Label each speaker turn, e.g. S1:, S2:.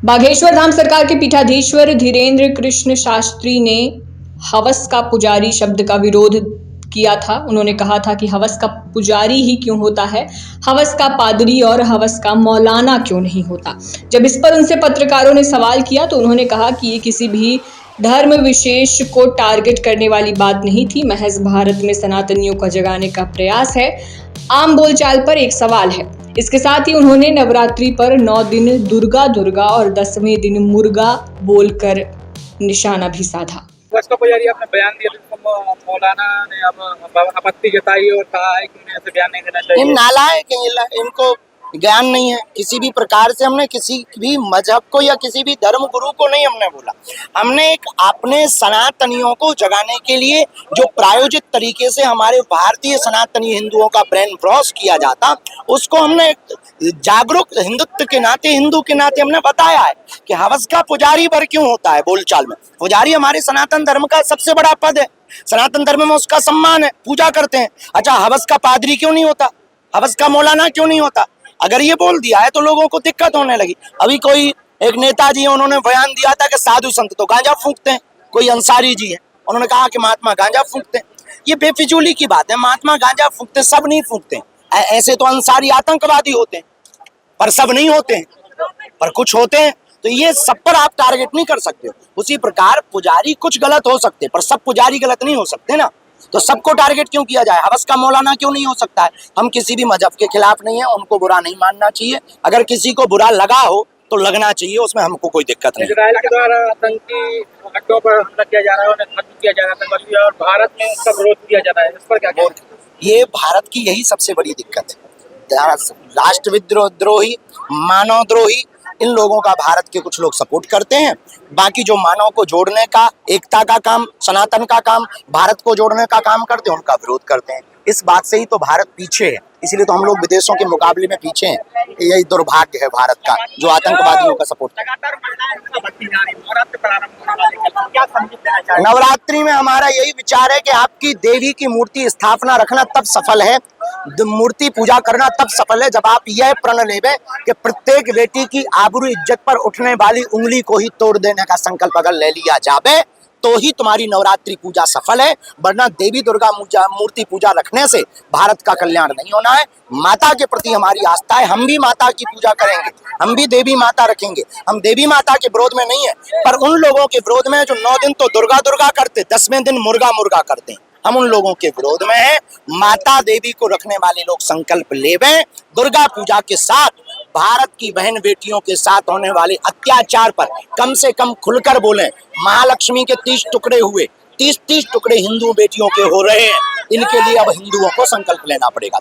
S1: बागेश्वर धाम सरकार के पीठाधीश्वर धीरेन्द्र कृष्ण शास्त्री ने हवस का पुजारी शब्द का विरोध किया था। उन्होंने कहा था कि हवस का पुजारी ही क्यों होता है, हवस का पादरी और हवस का मौलाना क्यों नहीं होता। जब इस पर उनसे पत्रकारों ने सवाल किया तो उन्होंने कहा कि ये किसी भी धर्म विशेष को टारगेट करने वाली बात नहीं थी, महज भारत में सनातनियों को जगाने का प्रयास है। आम बोलचाल पर एक सवाल है। इसके साथ ही उन्होंने नवरात्रि पर 9 दिन दुर्गा दुर्गा और 10वें दिन मुर्गा बोलकर निशाना भी साधा।
S2: उसका पुजारी आपने बयान दिया, तो मौलाना ने अब आपत्ति जताई और कहा है कि उन्हें ऐसे बयान नहीं देना चाहिए।
S3: इन नालायक हैं, इनको ज्ञान नहीं है किसी भी प्रकार से। हमने किसी भी मजहब को या किसी भी धर्म गुरु को नहीं हमने बोला। हमने एक अपने सनातनियों को जगाने के लिए जो प्रायोजित तरीके से हमारे भारतीय सनातनी हिंदुओं का ब्रेन वॉश किया जाता, उसको हमने जागरूक हिंदुत्व के नाते, हिंदू के नाते हमने बताया है कि हवस का पुजारी वर क्यों होता है। बोलचाल में पुजारी हमारे सनातन धर्म का सबसे बड़ा पद है, सनातन धर्म में उसका सम्मान है, पूजा करते हैं। अच्छा, हवस का पादरी क्यों नहीं होता, हवस का मौलाना क्यों नहीं होता? अगर ये बोल दिया है तो लोगों को दिक्कत होने लगी। अभी कोई एक नेताजी है, उन्होंने बयान दिया था कि साधु संत तो गांजा फूंकते हैं। कोई अंसारी जी है, उन्होंने कहा कि महात्मा गांजा फूंकते हैं। ये बेफिजूली की बात है। महात्मा गांजा फूंकते सब नहीं फूंकते हैं। ऐसे तो अंसारी आतंकवादी होते हैं, पर सब नहीं होते हैं, पर कुछ होते हैं। तो ये सब पर आप टारगेट नहीं कर सकते हो। उसी प्रकार पुजारी कुछ गलत हो सकते, पर सब पुजारी गलत नहीं हो सकते ना। तो सबको टारगेट क्यों किया जाए? हवस का मौलाना क्यों नहीं हो सकता है? हम किसी भी मजहब के खिलाफ नहीं है, उनको बुरा नहीं मानना चाहिए। अगर किसी को बुरा लगा हो तो लगना चाहिए, उसमें हमको कोई दिक्कत नहीं।
S2: इजराइल के द्वारा आतंकी अड्डों पर हमला किया जा रहा है, उन्हें खत्म किया जा रहा है, और भारत में उसका विरोध किया जा रहा है। इस पर क्या कहते हैं?
S3: ये भारत की यही सबसे बड़ी दिक्कत है। राष्ट्रविद्रोही, मानवद्रोही, इन लोगों का भारत के कुछ लोग सपोर्ट करते हैं। बाकी जो मानव को जोड़ने का, एकता का काम, सनातन का काम, भारत को जोड़ने का काम करते हैं, उनका विरोध करते हैं। इस बात से ही तो भारत पीछे है, इसीलिए तो हम लोग विदेशों के मुकाबले में पीछे हैं। यही दुर्भाग्य है भारत का, जो आतंकवादियों का सपोर्ट करता है। नवरात्रि में हमारा यही विचार है कि आपकी देवी की मूर्ति स्थापना रखना तब सफल है, मूर्ति पूजा करना तब सफल है, जब आप यह प्रण लेवे कि प्रत्येक बेटी की आबरू इज्जत पर उठने वाली उंगली को ही तोड़ देने का संकल्प अगर ले लिया जावे तो ही तुम्हारी नवरात्रि पूजा सफल है। वरना देवी दुर्गा मूर्ति पूजा रखने से भारत का कल्याण नहीं होना है। माता के प्रति हमारी आस्था है, हम भी माता की पूजा करेंगे, हम भी देवी माता रखेंगे। हम देवी माता के विरोध में नहीं है, पर उन लोगों के विरोध में जो 9 दिन तो दुर्गा दुर्गा करते, 10वें दिन मुर्गा मुर्गा करते हैं, हम उन लोगों के विरोध में हैं। माता देवी को रखने वाले लोग संकल्प लेवें, दुर्गा पूजा के साथ भारत की बहन बेटियों के साथ होने वाले अत्याचार पर कम से कम खुलकर बोलें। महालक्ष्मी के 30 टुकड़े हुए, 30 टुकड़े हिंदू बेटियों के हो रहे हैं। इनके लिए अब हिंदुओं को संकल्प लेना पड़ेगा।